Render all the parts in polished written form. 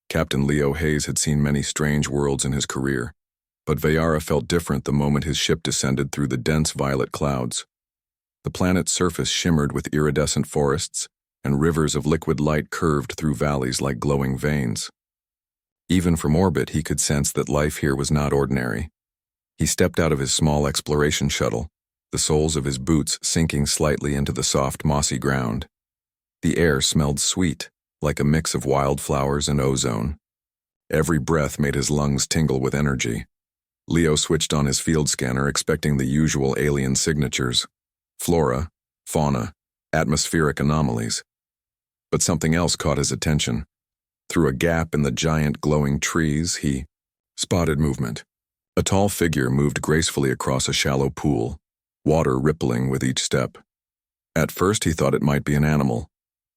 Captain Leo Hayes had seen many strange worlds in his career, but Vayara felt different the moment his ship descended through the dense violet clouds. The planet's surface shimmered with iridescent forests, and rivers of liquid light curved through valleys like glowing veins. Even from orbit, he could sense that life here was not ordinary. He stepped out of his small exploration shuttle, the soles of his boots sinking slightly into the soft, mossy ground. The air smelled sweet, like a mix of wildflowers and ozone. Every breath made his lungs tingle with energy. Leo switched on his field scanner, expecting the usual alien signatures: flora, fauna, atmospheric anomalies. But something else caught his attention. Through a gap in the giant glowing trees, he spotted movement. A tall figure moved gracefully across a shallow pool, water rippling with each step. At first he thought it might be an animal,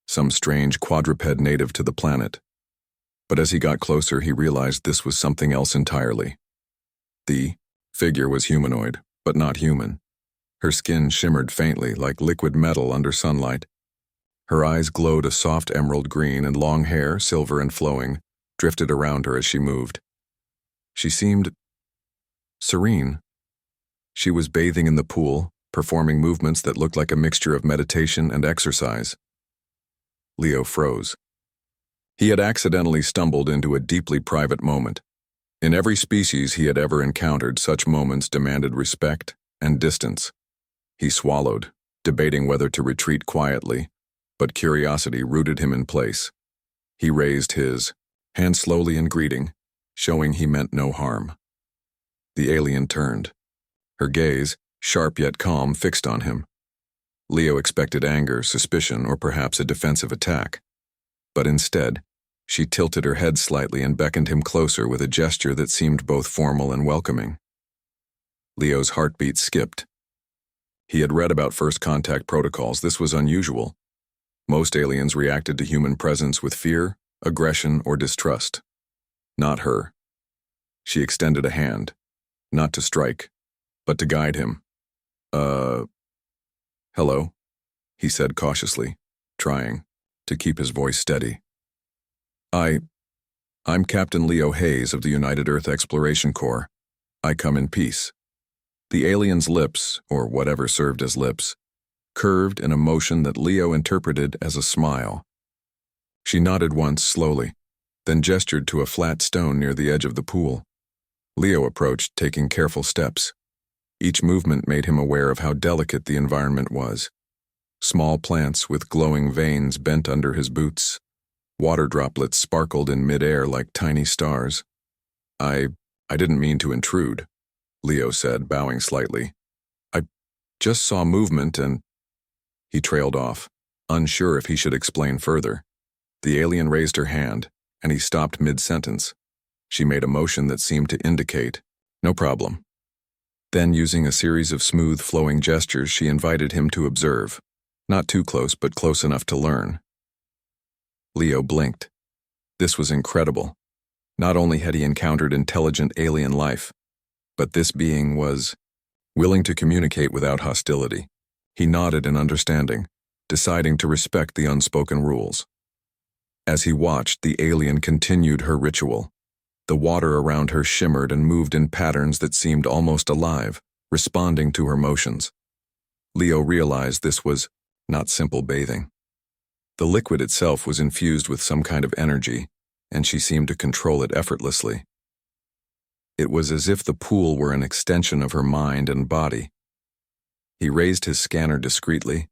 some strange quadruped native to the planet. But as he got closer, he realized this was something else entirely. The figure was humanoid, but not human. Her skin shimmered faintly like liquid metal under sunlight. Her eyes glowed a soft emerald green, and long hair, silver and flowing, drifted around her as she moved. She seemed serene. She was bathing in the pool, performing movements that looked like a mixture of meditation and exercise. Leo froze. He had accidentally stumbled into a deeply private moment. In every species he had ever encountered, such moments demanded respect and distance. He swallowed, debating whether to retreat quietly, but curiosity rooted him in place. He raised his hand slowly in greeting, showing he meant no harm. The alien turned. Her gaze, sharp yet calm, fixed on him. Leo expected anger, suspicion, or perhaps a defensive attack. But instead, she tilted her head slightly and beckoned him closer with a gesture that seemed both formal and welcoming. Leo's heartbeat skipped. He had read about first contact protocols. This was unusual. Most aliens reacted to human presence with fear, aggression, or distrust. Not her. She extended a hand, not to strike, but to guide him. Hello, he said cautiously, trying to keep his voice steady. I'm Captain Leo Hayes of the United Earth Exploration Corps. I come in peace. The alien's lips, or whatever served as lips, curved in a motion that Leo interpreted as a smile. She nodded once slowly, then gestured to a flat stone near the edge of the pool. Leo approached, taking careful steps. Each movement made him aware of how delicate the environment was. Small plants with glowing veins bent under his boots. Water droplets sparkled in midair like tiny stars. I didn't mean to intrude, Leo said, bowing slightly. I just saw movement and... He trailed off, unsure if he should explain further. The alien raised her hand, and he stopped mid-sentence. She made a motion that seemed to indicate, no problem. Then, using a series of smooth, flowing gestures, she invited him to observe. Not too close, but close enough to learn. Leo blinked. This was incredible. Not only had he encountered intelligent alien life, but this being was willing to communicate without hostility. He nodded in understanding, deciding to respect the unspoken rules. As he watched, the alien continued her ritual. The water around her shimmered and moved in patterns that seemed almost alive, responding to her motions. Leo realized this was not simple bathing. The liquid itself was infused with some kind of energy, and she seemed to control it effortlessly. It was as if the pool were an extension of her mind and body. He raised his scanner discreetly,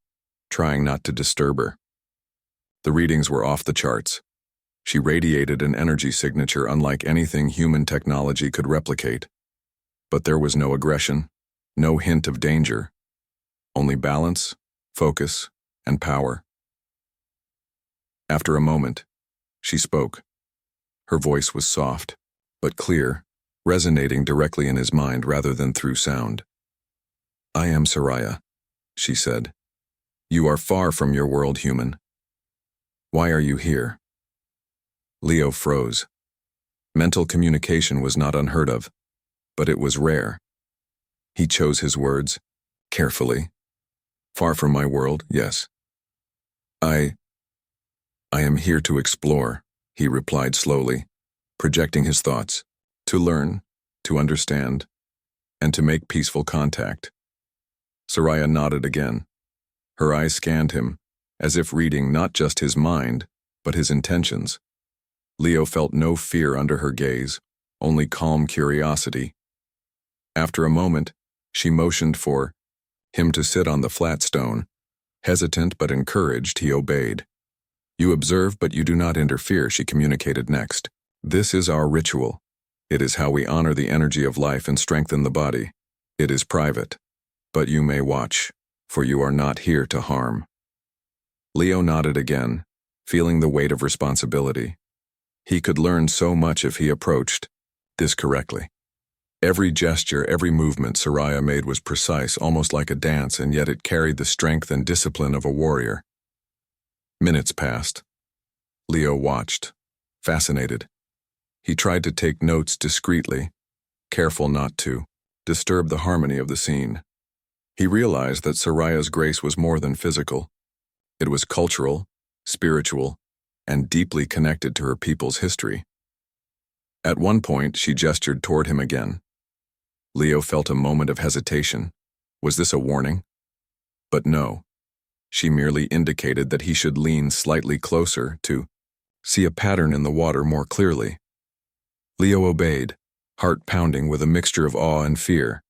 trying not to disturb her. The readings were off the charts. She radiated an energy signature unlike anything human technology could replicate. But there was no aggression, no hint of danger, only balance, focus, and power. After a moment, she spoke. Her voice was soft, but clear, resonating directly in his mind rather than through sound. I am Soraya, she said. You are far from your world, human. Why are you here? Leo froze. Mental communication was not unheard of, but it was rare. He chose his words carefully. Far from my world, yes. I am here to explore, he replied slowly, projecting his thoughts, to learn, to understand, and to make peaceful contact. Soraya nodded again. Her eyes scanned him, as if reading not just his mind, but his intentions. Leo felt no fear under her gaze, only calm curiosity. After a moment, she motioned for him to sit on the flat stone. Hesitant but encouraged, he obeyed. "You observe, but you do not interfere," she communicated next. "This is our ritual. It is how we honor the energy of life and strengthen the body. It is private, but you may watch, for you are not here to harm." Leo nodded again, feeling the weight of responsibility. He could learn so much if he approached this correctly. Every gesture, every movement Soraya made was precise, almost like a dance, and yet it carried the strength and discipline of a warrior. Minutes passed. Leo watched, fascinated. He tried to take notes discreetly, careful not to disturb the harmony of the scene. He realized that Soraya's grace was more than physical. It was cultural, spiritual, and deeply connected to her people's history. At one point, she gestured toward him again. Leo felt a moment of hesitation. Was this a warning? But no. She merely indicated that he should lean slightly closer to see a pattern in the water more clearly. Leo obeyed, heart pounding with a mixture of awe and fear.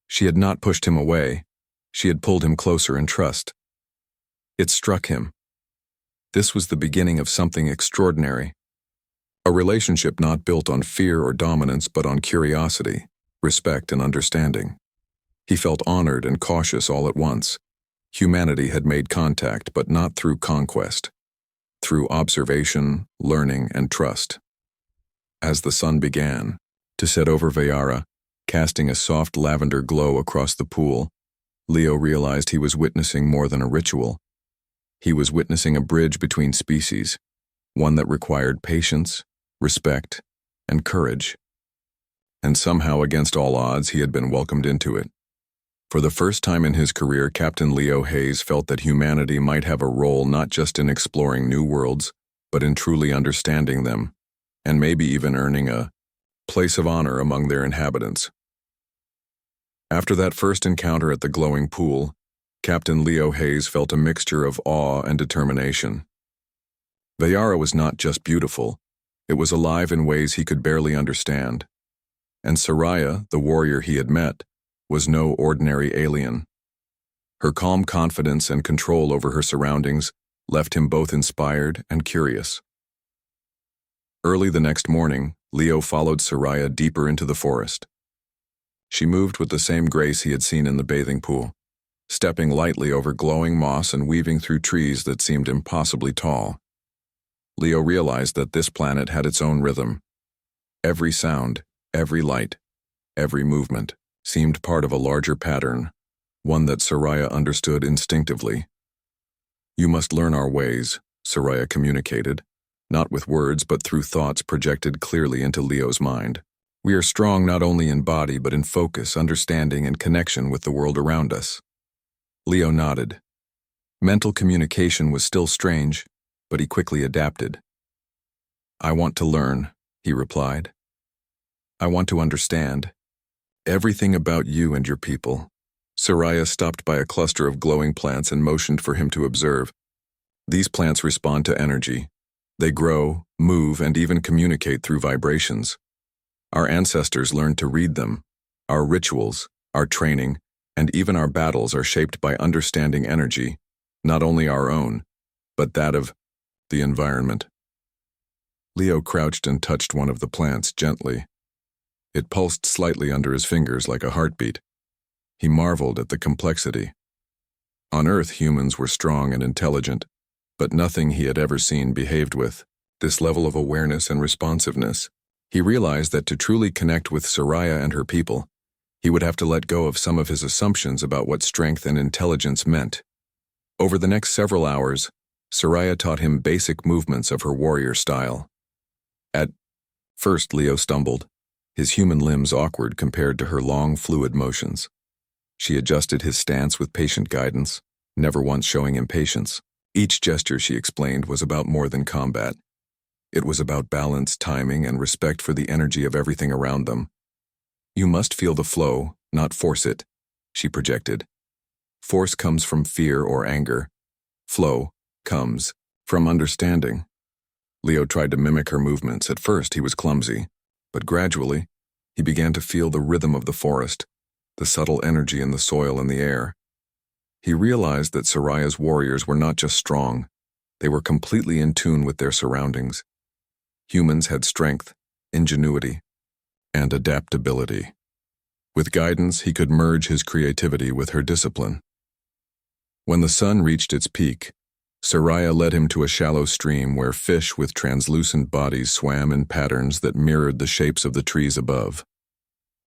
She had not pushed him away. She had pulled him closer in trust. It struck him. This was the beginning of something extraordinary. A relationship not built on fear or dominance, but on curiosity, respect, and understanding. He felt honored and cautious all at once. Humanity had made contact, but not through conquest. Through observation, learning, and trust. As the sun began to set over Veyara, casting a soft lavender glow across the pool, Leo realized he was witnessing more than a ritual. He was witnessing a bridge between species, one that required patience, respect, and courage. And somehow, against all odds, he had been welcomed into it. For the first time in his career, Captain Leo Hayes felt that humanity might have a role not just in exploring new worlds, but in truly understanding them, and maybe even earning a place of honor among their inhabitants. After that first encounter at the glowing pool, Captain Leo Hayes felt a mixture of awe and determination. Veyara was not just beautiful, it was alive in ways he could barely understand. And Soraya, the warrior he had met, was no ordinary alien. Her calm confidence and control over her surroundings left him both inspired and curious. Early the next morning, Leo followed Soraya deeper into the forest. She moved with the same grace he had seen in the bathing pool, stepping lightly over glowing moss and weaving through trees that seemed impossibly tall. Leo realized that this planet had its own rhythm. Every sound, every light, every movement seemed part of a larger pattern, one that Soraya understood instinctively. "You must learn our ways," Soraya communicated, not with words but through thoughts projected clearly into Leo's mind. "We are strong not only in body but in focus, understanding, and connection with the world around us." Leo nodded. Mental communication was still strange, but he quickly adapted. "I want to learn," he replied. "I want to understand everything about you and your people." Soraya stopped by a cluster of glowing plants and motioned for him to observe. These plants respond to energy. They grow, move, and even communicate through vibrations. Our ancestors learned to read them. Our rituals, our training, and even our battles are shaped by understanding energy, not only our own, but that of the environment. Leo crouched and touched one of the plants gently. It pulsed slightly under his fingers like a heartbeat. He marveled at the complexity. On Earth, humans were strong and intelligent, but nothing he had ever seen behaved with this level of awareness and responsiveness. He realized that to truly connect with Soraya and her people, he would have to let go of some of his assumptions about what strength and intelligence meant. Over the next several hours, Soraya taught him basic movements of her warrior style. At first, Leo stumbled, his human limbs awkward compared to her long, fluid motions. She adjusted his stance with patient guidance, never once showing impatience. Each gesture, she explained, was about more than combat. It was about balance, timing, and respect for the energy of everything around them. You must feel the flow, not force it, she projected. Force comes from fear or anger. Flow comes from understanding. Leo tried to mimic her movements. At first, he was clumsy, but gradually, he began to feel the rhythm of the forest, the subtle energy in the soil and the air. He realized that Soraya's warriors were not just strong, they were completely in tune with their surroundings. Humans had strength, ingenuity, and adaptability. With guidance, he could merge his creativity with her discipline. When the sun reached its peak, Soraya led him to a shallow stream where fish with translucent bodies swam in patterns that mirrored the shapes of the trees above.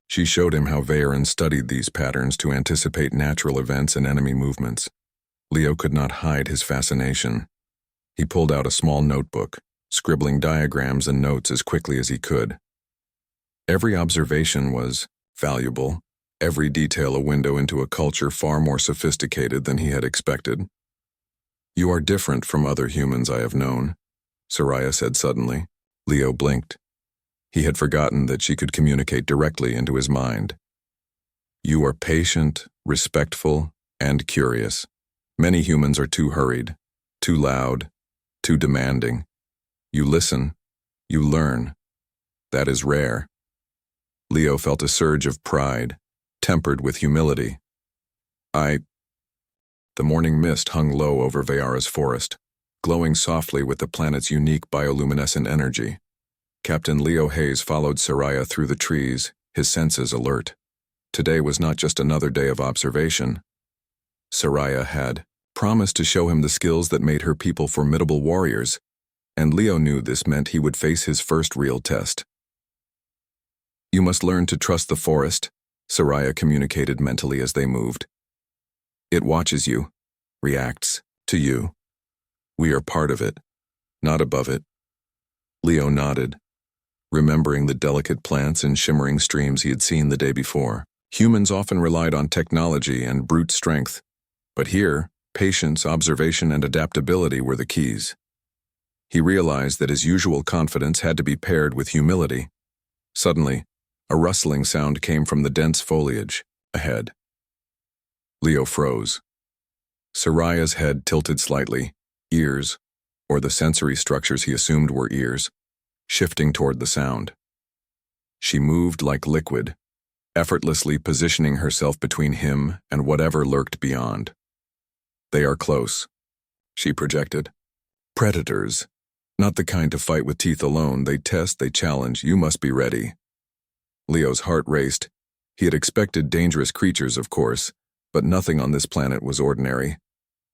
She showed him how Veyron studied these patterns to anticipate natural events and enemy movements. Leo could not hide his fascination. He pulled out a small notebook, scribbling diagrams and notes as quickly as he could. Every observation was valuable, every detail a window into a culture far more sophisticated than he had expected. "You are different from other humans I have known," Soraya said suddenly. Leo blinked. He had forgotten that she could communicate directly into his mind. "You are patient, respectful, and curious. Many humans are too hurried, too loud, too demanding. You listen, you learn. That is rare." Leo felt a surge of pride, tempered with humility. The morning mist hung low over Veyara's forest, glowing softly with the planet's unique bioluminescent energy. Captain Leo Hayes followed Soraya through the trees, his senses alert. Today was not just another day of observation. Soraya had promised to show him the skills that made her people formidable warriors, and Leo knew this meant he would face his first real test. "You must learn to trust the forest," Soraya communicated mentally as they moved. "It watches you, reacts to you. We are part of it, not above it." Leo nodded, remembering the delicate plants and shimmering streams he had seen the day before. Humans often relied on technology and brute strength, but here, patience, observation, and adaptability were the keys. He realized that his usual confidence had to be paired with humility. Suddenly, a rustling sound came from the dense foliage ahead. Leo froze. Soraya's head tilted slightly, ears, or the sensory structures he assumed were ears, shifting toward the sound. She moved like liquid, effortlessly positioning herself between him and whatever lurked beyond. "They are close," she projected. "Predators. Not the kind to fight with teeth alone. They test, they challenge. You must be ready." Leo's heart raced. He had expected dangerous creatures, of course, but nothing on this planet was ordinary.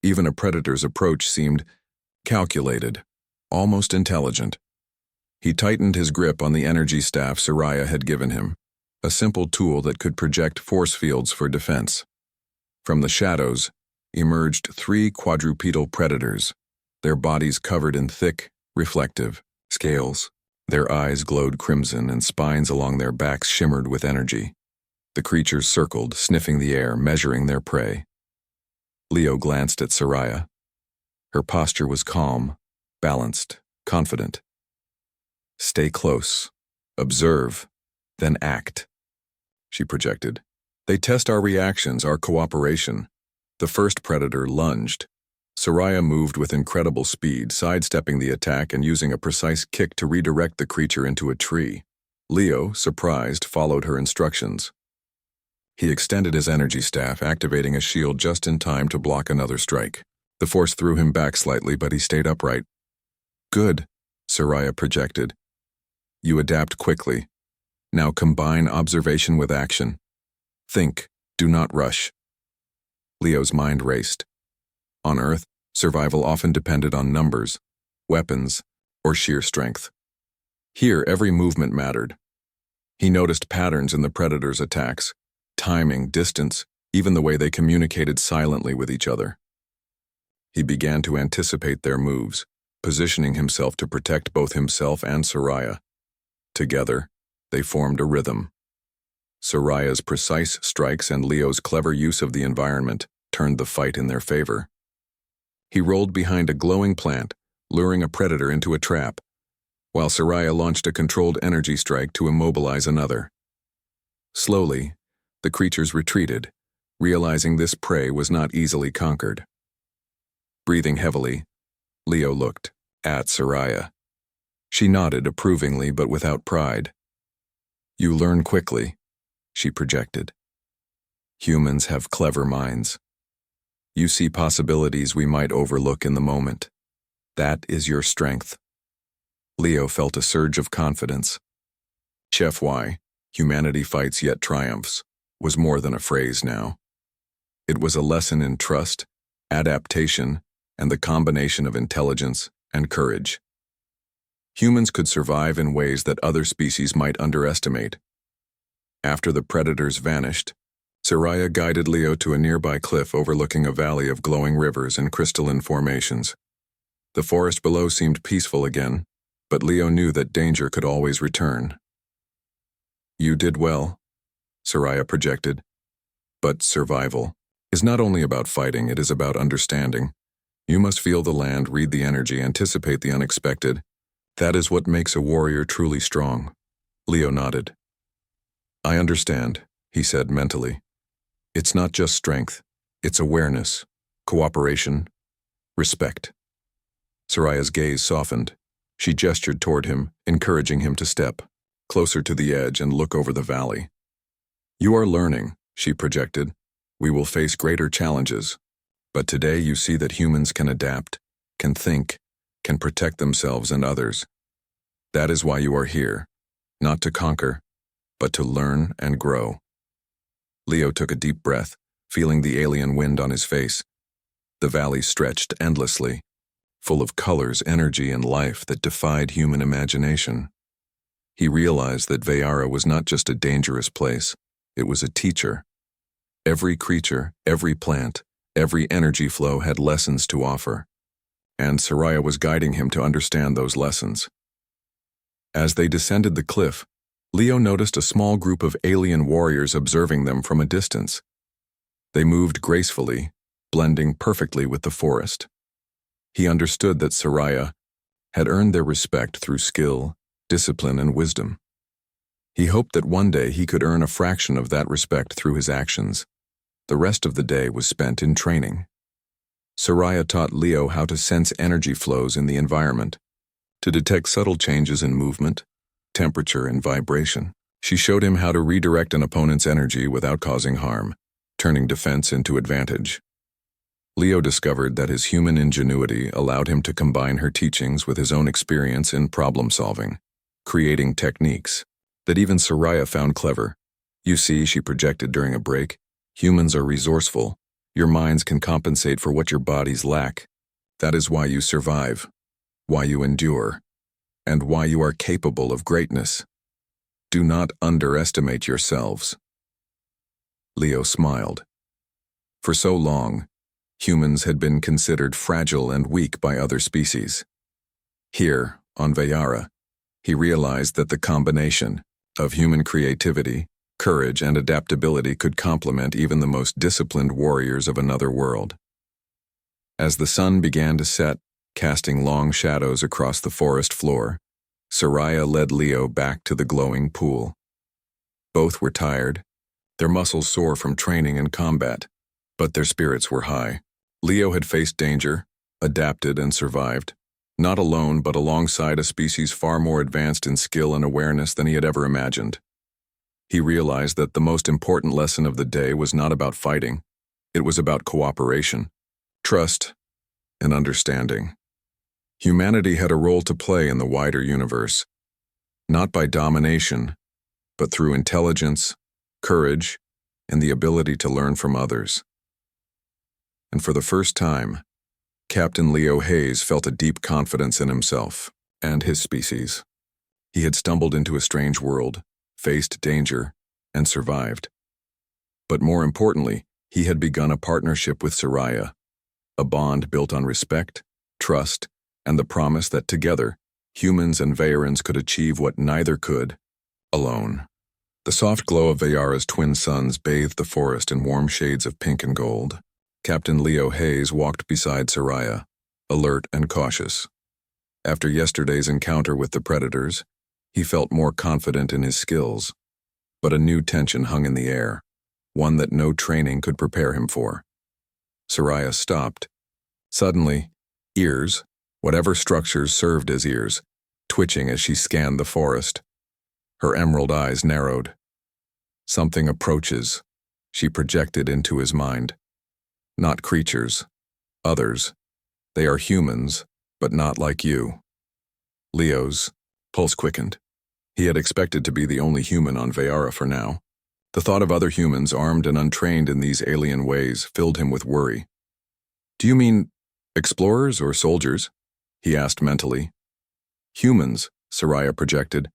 Even a predator's approach seemed calculated, almost intelligent. He tightened his grip on the energy staff Soraya had given him, a simple tool that could project force fields for defense. From the shadows emerged 3 quadrupedal predators, their bodies covered in thick, reflective scales. Their eyes glowed crimson and spines along their backs shimmered with energy. The creatures circled, sniffing the air, measuring their prey. Leo glanced at Soraya. Her posture was calm, balanced, confident. "Stay close, observe, then act," she projected. "They test our reactions, our cooperation." The first predator lunged. Soraya moved with incredible speed, sidestepping the attack and using a precise kick to redirect the creature into a tree. Leo, surprised, followed her instructions. He extended his energy staff, activating a shield just in time to block another strike. The force threw him back slightly, but he stayed upright. "Good," Soraya projected. "You adapt quickly. Now combine observation with action. Think, do not rush." Leo's mind raced. On Earth, survival often depended on numbers, weapons, or sheer strength. Here, every movement mattered. He noticed patterns in the predators' attacks, timing, distance, even the way they communicated silently with each other. He began to anticipate their moves, positioning himself to protect both himself and Soraya. Together, they formed a rhythm. Soraya's precise strikes and Leo's clever use of the environment turned the fight in their favor. He rolled behind a glowing plant, luring a predator into a trap. while Soraya launched a controlled energy strike to immobilize another. Slowly, the creatures retreated, realizing this prey was not easily conquered. Breathing heavily, Leo looked at Soraya. She nodded approvingly but without pride. "You learn quickly," she projected. "Humans have clever minds. You see possibilities we might overlook in the moment. That is your strength." Leo felt a surge of confidence. HFY, humanity fights yet triumphs, was more than a phrase now. It was a lesson in trust, adaptation, and the combination of intelligence and courage. Humans could survive in ways that other species might underestimate. After the predators vanished, Soraya guided Leo to a nearby cliff overlooking a valley of glowing rivers and crystalline formations. The forest below seemed peaceful again, but Leo knew that danger could always return. "You did well," Soraya projected. "But survival is not only about fighting, it is about understanding. You must feel the land, read the energy, anticipate the unexpected. That is what makes a warrior truly strong." Leo nodded. "I understand," he said mentally. "It's not just strength, it's awareness, cooperation, respect." Soraya's gaze softened. She gestured toward him, encouraging him to step closer to the edge and look over the valley. "You are learning," she projected. "We will face greater challenges. But today you see that humans can adapt, can think, can protect themselves and others. That is why you are here, not to conquer, but to learn and grow." Leo took a deep breath, feeling the alien wind on his face. The valley stretched endlessly, full of colors, energy, and life that defied human imagination. He realized that Veyara was not just a dangerous place, it was a teacher. Every creature, every plant, every energy flow had lessons to offer, and Soraya was guiding him to understand those lessons. As they descended the cliff, Leo noticed a small group of alien warriors observing them from a distance. They moved gracefully, blending perfectly with the forest. He understood that Soraya had earned their respect through skill, discipline, and wisdom. He hoped that one day he could earn a fraction of that respect through his actions. The rest of the day was spent in training. Soraya taught Leo how to sense energy flows in the environment, to detect subtle changes in movement, temperature, and vibration. She showed him how to redirect an opponent's energy without causing harm, turning defense into advantage. Leo discovered that his human ingenuity allowed him to combine her teachings with his own experience in problem-solving, creating techniques that even Soraya found clever. "You see," she projected during a break, "humans are resourceful. Your minds can compensate for what your bodies lack. That is why you survive, why you endure, and why you are capable of greatness. Do not underestimate yourselves." Leo smiled. For so long, humans had been considered fragile and weak by other species. Here, on Veyara, he realized that the combination of human creativity, courage, and adaptability could complement even the most disciplined warriors of another world. As the sun began to set, casting long shadows across the forest floor, Soraya led Leo back to the glowing pool. Both were tired, their muscles sore from training and combat, but their spirits were high. Leo had faced danger, adapted, and survived, not alone but alongside a species far more advanced in skill and awareness than he had ever imagined. He realized that the most important lesson of the day was not about fighting, it was about cooperation, trust, and understanding. Humanity had a role to play in the wider universe, not by domination, but through intelligence, courage, and the ability to learn from others. And for the first time, Captain Leo Hayes felt a deep confidence in himself and his species. He had stumbled into a strange world, faced danger, and survived. But more importantly, he had begun a partnership with Soraya, a bond built on respect, trust, and the promise that together, humans and Veyarans could achieve what neither could, alone. The soft glow of Veyara's twin suns bathed the forest in warm shades of pink and gold. Captain Leo Hayes walked beside Soraya, alert and cautious. After yesterday's encounter with the predators, he felt more confident in his skills. But a new tension hung in the air, one that no training could prepare him for. Soraya stopped. Suddenly, ears, whatever structures served as ears, twitching as she scanned the forest. Her emerald eyes narrowed. Something approaches, she projected into his mind. Not creatures, others. They are humans, but not like you. Leo's pulse quickened. He had expected to be the only human on Veyara for now. The thought of other humans armed and untrained in these alien ways filled him with worry. Do you mean explorers or soldiers? He asked mentally. Humans, Soraya projected,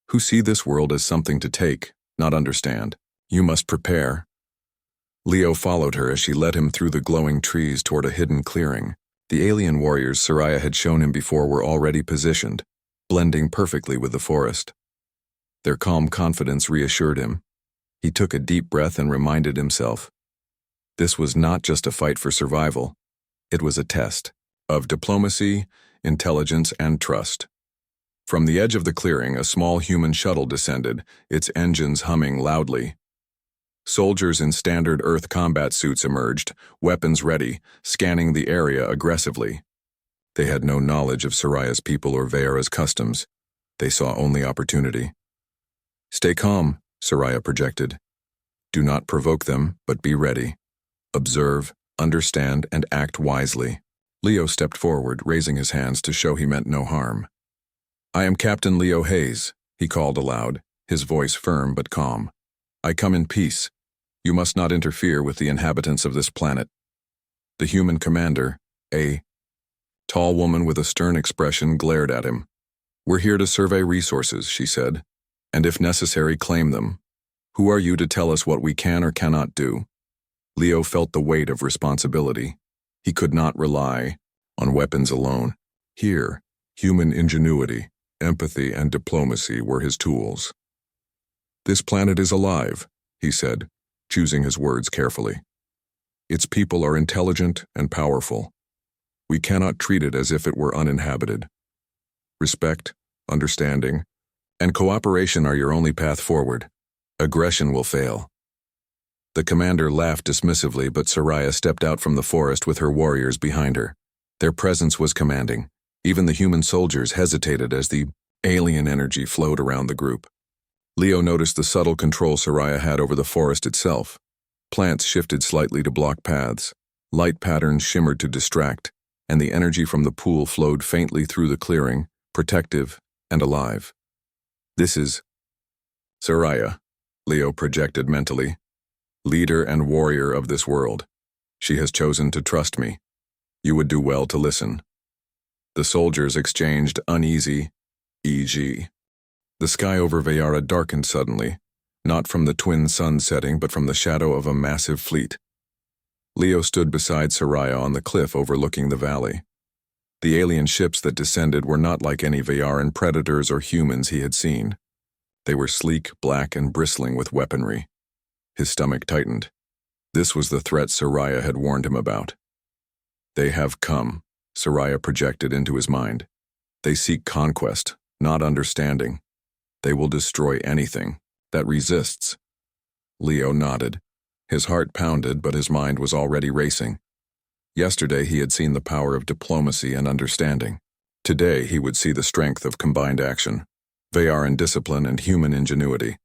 who see this world as something to take, not understand. You must prepare. Leo followed her as she led him through the glowing trees toward a hidden clearing. The alien warriors Soraya had shown him before were already positioned, blending perfectly with the forest. Their calm confidence reassured him. He took a deep breath and reminded himself. This was not just a fight for survival. It was a test of diplomacy, intelligence, and trust. From the edge of the clearing, a small human shuttle descended, its engines humming loudly. Soldiers in standard Earth combat suits emerged, weapons ready, scanning the area aggressively. They had no knowledge of Soraya's people or Veyara's customs. They saw only opportunity. Stay calm, Soraya projected. Do not provoke them, but be ready. Observe, understand, and act wisely. Leo stepped forward, raising his hands to show he meant no harm. I am Captain Leo Hayes, he called aloud, his voice firm but calm. I come in peace. You must not interfere with the inhabitants of this planet. The human commander, a tall woman with a stern expression, glared at him. We're here to survey resources, she said, and if necessary, claim them. Who are you to tell us what we can or cannot do? Leo felt the weight of responsibility. He could not rely on weapons alone. Here, human ingenuity, empathy, and diplomacy were his tools. This planet is alive, he said, choosing his words carefully. Its people are intelligent and powerful. We cannot treat it as if it were uninhabited. Respect, understanding, and cooperation are your only path forward. Aggression will fail. The commander laughed dismissively, but Soraya stepped out from the forest with her warriors behind her. Their presence was commanding. Even the human soldiers hesitated as the alien energy flowed around the group. Leo noticed the subtle control Soraya had over the forest itself. Plants shifted slightly to block paths. Light patterns shimmered to distract, and the energy from the pool flowed faintly through the clearing, protective and alive. This is Soraya, Leo projected mentally. Leader and warrior of this world. She has chosen to trust me. You would do well to listen. The soldiers exchanged uneasy e.g. The sky over Veyara darkened suddenly, not from the twin sun setting but from the shadow of a massive fleet. Leo stood beside Soraya on the cliff overlooking the valley. The alien ships that descended were not like any Veyaran predators or humans he had seen. They were sleek, black, and bristling with weaponry. His stomach tightened. This was the threat Soraya had warned him about. They have come, Soraya projected into his mind. They seek conquest, not understanding. They will destroy anything that resists. Leo nodded. His heart pounded, but his mind was already racing. Yesterday he had seen the power of diplomacy and understanding. Today he would see the strength of combined action, Veyaran discipline and human ingenuity.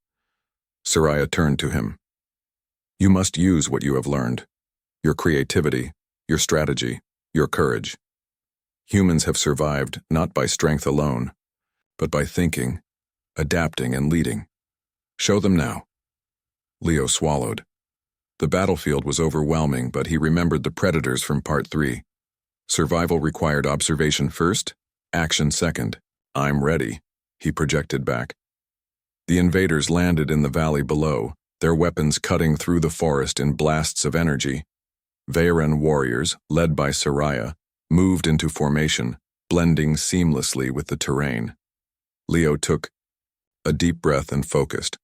Soraya turned to him. You must use what you have learned. Your creativity, your strategy, your courage. Humans have survived not by strength alone, but by thinking, adapting, and leading. Show them now. Leo swallowed. The battlefield was overwhelming, but he remembered the predators from Part 3. Survival required observation first, action second. I'm ready, he projected back. The invaders landed in the valley below, their weapons cutting through the forest in blasts of energy. Veyaran warriors, led by Soraya, moved into formation, blending seamlessly with the terrain. Leo took a deep breath and focused.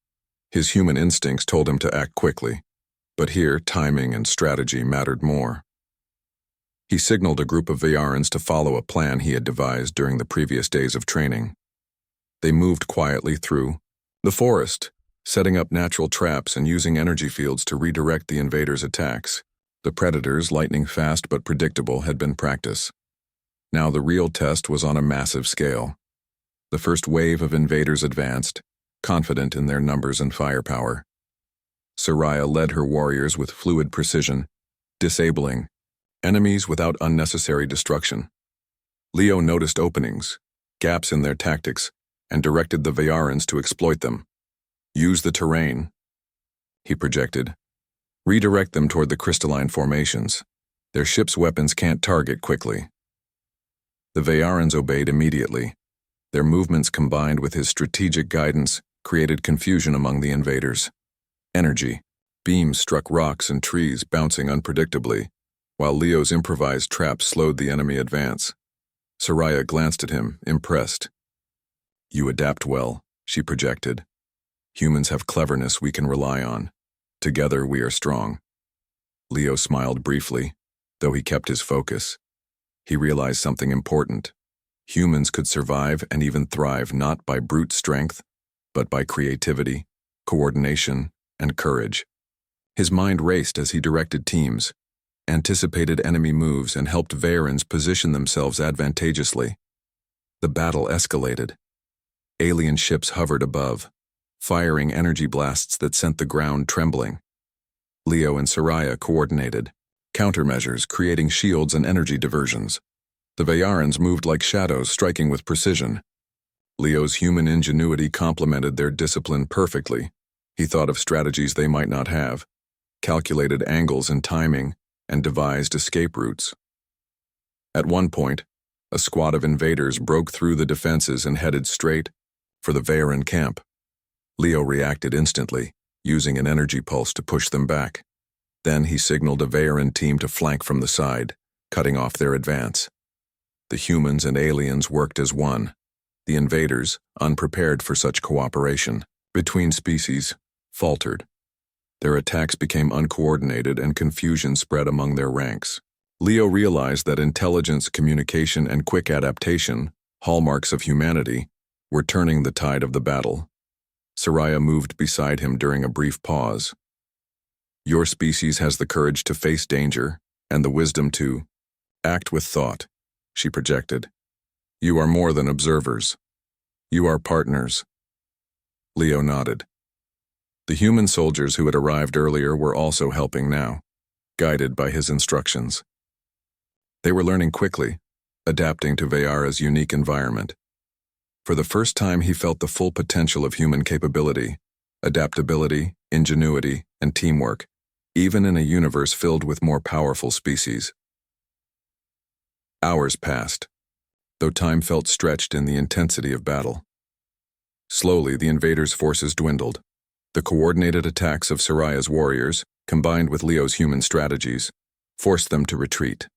His human instincts told him to act quickly, but here timing and strategy mattered more. He signaled a group of Veyarans to follow a plan he had devised during the previous days of training. They moved quietly through the forest, setting up natural traps and using energy fields to redirect the invaders' attacks. The predators, lightning fast but predictable, had been practice. Now the real test was on a massive scale. The first wave of invaders advanced, confident in their numbers and firepower. Soraya led her warriors with fluid precision, disabling enemies without unnecessary destruction. Leo noticed openings, gaps in their tactics, and directed the Veyarans to exploit them. Use the terrain, he projected. Redirect them toward the crystalline formations. Their ship's weapons can't target quickly. The Veyarans obeyed immediately. Their movements combined with his strategic guidance created confusion among the invaders. Energy, beams struck rocks and trees, bouncing unpredictably, while Leo's improvised traps slowed the enemy advance. Soraya glanced at him, impressed. You adapt well, she projected. Humans have cleverness we can rely on. Together we are strong. Leo smiled briefly, though he kept his focus. He realized something important. Humans could survive and even thrive not by brute strength, but by creativity, coordination, and courage. His mind raced as he directed teams, anticipated enemy moves, and helped Veyarans position themselves advantageously. The battle escalated. Alien ships hovered above, firing energy blasts that sent the ground trembling. Leo and Soraya coordinated, countermeasures creating shields and energy diversions. The Veyarans moved like shadows, striking with precision. Leo's human ingenuity complemented their discipline perfectly. He thought of strategies they might not have, calculated angles and timing, and devised escape routes. At one point, a squad of invaders broke through the defenses and headed straight for the Veyaran camp. Leo reacted instantly, using an energy pulse to push them back. Then he signaled a Veyaran team to flank from the side, cutting off their advance. The humans and aliens worked as one. The invaders, unprepared for such cooperation between species, faltered. Their attacks became uncoordinated and confusion spread among their ranks. Leo realized that intelligence, communication, and quick adaptation, hallmarks of humanity, were turning the tide of the battle. Soraya moved beside him during a brief pause. Your species has the courage to face danger and the wisdom to act with thought, she projected. You are more than observers. You are partners. Leo nodded. The human soldiers who had arrived earlier were also helping now, guided by his instructions. They were learning quickly, adapting to Veyara's unique environment. For the first time, he felt the full potential of human capability, adaptability, ingenuity, and teamwork, even in a universe filled with more powerful species. Hours passed, though time felt stretched in the intensity of battle. Slowly, the invaders' forces dwindled. The coordinated attacks of Soraya's warriors, combined with Leo's human strategies, forced them to retreat.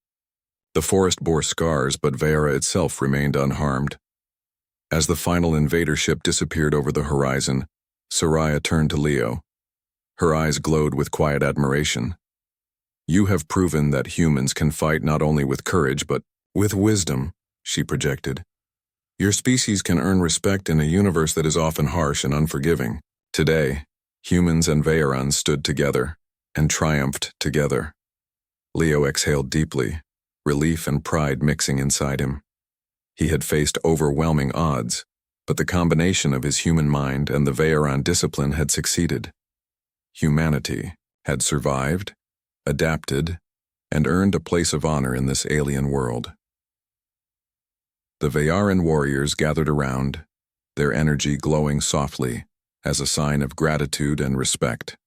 The forest bore scars, but Veyara itself remained unharmed. As the final invader ship disappeared over the horizon, Soraya turned to Leo. Her eyes glowed with quiet admiration. You have proven that humans can fight not only with courage but with wisdom, she projected. Your species can earn respect in a universe that is often harsh and unforgiving. Today, humans and Veyarans stood together and triumphed together. Leo exhaled deeply, relief and pride mixing inside him. He had faced overwhelming odds, but the combination of his human mind and the Veyaran discipline had succeeded. Humanity had survived, adapted, and earned a place of honor in this alien world. The Veyaran warriors gathered around, their energy glowing softly as a sign of gratitude and respect.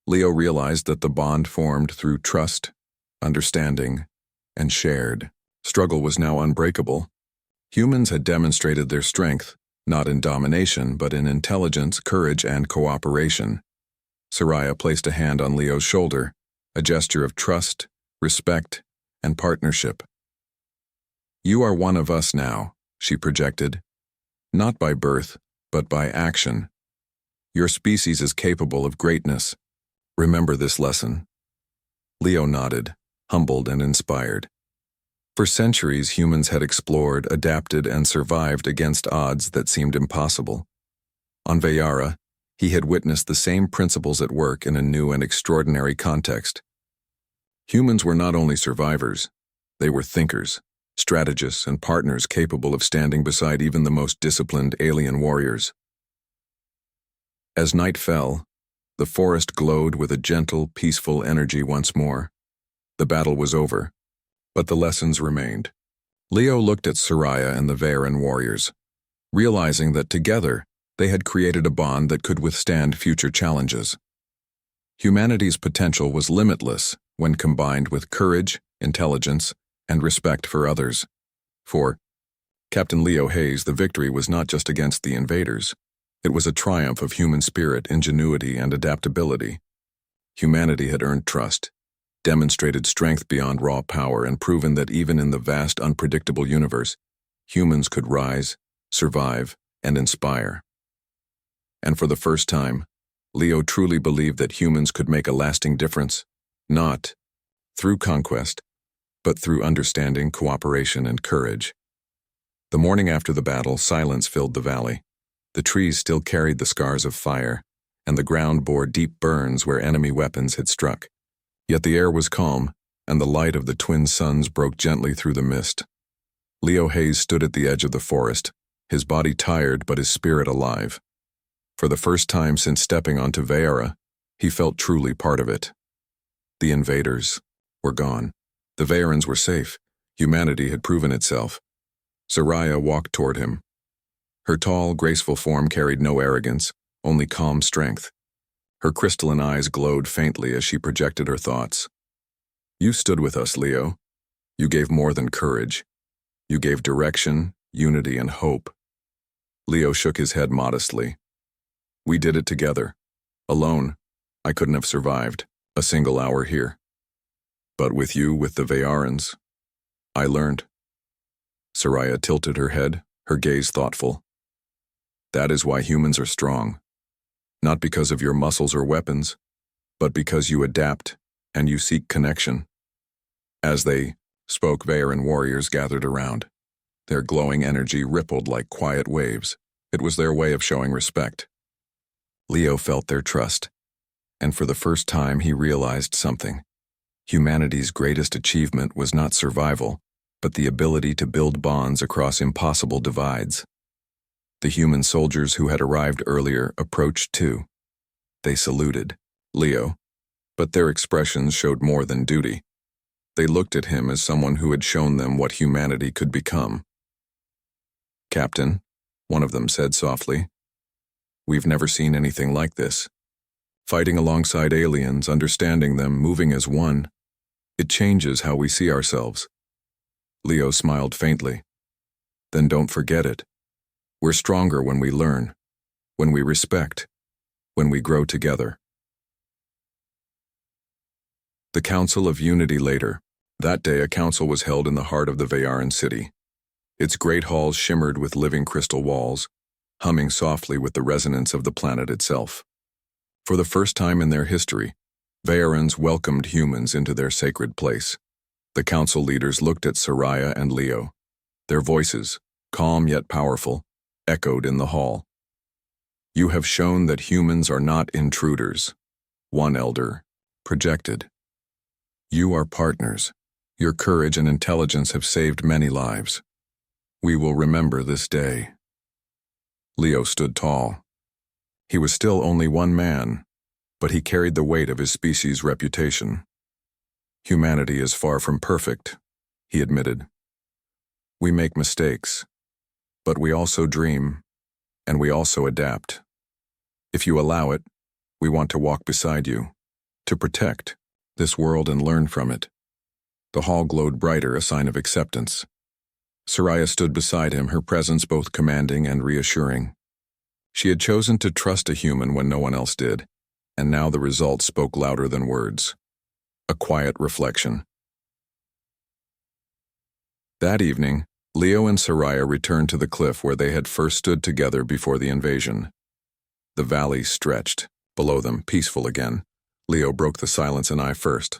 Leo realized that the bond formed through trust, understanding, and shared struggle was now unbreakable. Humans had demonstrated their strength, not in domination, but in intelligence, courage, and cooperation. Soraya placed a hand on Leo's shoulder, a gesture of trust, respect, and partnership. You are one of us now, she projected. Not by birth, but by action. Your species is capable of greatness. Remember this lesson. Leo nodded, humbled and inspired. For centuries, humans had explored, adapted, and survived against odds that seemed impossible. On Veyara, he had witnessed the same principles at work in a new and extraordinary context. Humans were not only survivors, they were thinkers, strategists, and partners capable of standing beside even the most disciplined alien warriors. As night fell, the forest glowed with a gentle, peaceful energy once more. The battle was over, but the lessons remained. Leo looked at Soraya and the Veyaran warriors, realizing that together they had created a bond that could withstand future challenges. Humanity's potential was limitless when combined with courage, intelligence, and respect for others. For Captain Leo Hayes, the victory was not just against the invaders. It was a triumph of human spirit, ingenuity, and adaptability. Humanity had earned trust, demonstrated strength beyond raw power, and proven that even in the vast, unpredictable universe, humans could rise, survive, and inspire. And for the first time, Leo truly believed that humans could make a lasting difference, not through conquest, but through understanding, cooperation, and courage. The morning after the battle, silence filled the valley. The trees still carried the scars of fire, and the ground bore deep burns where enemy weapons had struck. Yet the air was calm, and the light of the twin suns broke gently through the mist. Leo Hayes stood at the edge of the forest, his body tired but his spirit alive. For the first time since stepping onto Veyara, he felt truly part of it. The invaders were gone. The Veyarans were safe. Humanity had proven itself. Soraya walked toward him. Her tall, graceful form carried no arrogance, only calm strength. Her crystalline eyes glowed faintly as she projected her thoughts. You stood with us, Leo. You gave more than courage. You gave direction, unity, and hope. Leo shook his head modestly. We did it together. Alone, I couldn't have survived a single hour here. But with you, with the Veyarans, I learned. Soraya tilted her head, her gaze thoughtful. That is why humans are strong. Not because of your muscles or weapons, but because you adapt and you seek connection. As they spoke, Veyaran warriors gathered around. Their glowing energy rippled like quiet waves. It was their way of showing respect. Leo felt their trust, and for the first time he realized something. Humanity's greatest achievement was not survival, but the ability to build bonds across impossible divides. The human soldiers who had arrived earlier approached too. They saluted Leo, but their expressions showed more than duty. They looked at him as someone who had shown them what humanity could become. Captain, one of them said softly, we've never seen anything like this. Fighting alongside aliens, understanding them, moving as one, it changes how we see ourselves. Leo smiled faintly. Then don't forget it. We're stronger when we learn, when we respect, when we grow together. The Council of Unity later. That day a council was held in the heart of the Veyaran city. Its great halls shimmered with living crystal walls, humming softly with the resonance of the planet itself. For the first time in their history, Veyarans welcomed humans into their sacred place. The council leaders looked at Soraya and Leo. Their voices, calm yet powerful, echoed in the hall. You have shown that humans are not intruders, one elder projected. You are partners. Your courage and intelligence have saved many lives. We will remember this day. Leo stood tall. He was still only one man, but he carried the weight of his species' reputation. Humanity is far from perfect, he admitted. We make mistakes, but we also dream, and we also adapt. If you allow it, we want to walk beside you, to protect this world and learn from it. The hall glowed brighter, a sign of acceptance. Soraya stood beside him, her presence both commanding and reassuring. She had chosen to trust a human when no one else did, and now the results spoke louder than words. A quiet reflection. That evening, Leo and Soraya returned to the cliff where they had first stood together before the invasion. The valley stretched, below them, peaceful again. Leo broke the silence and I first.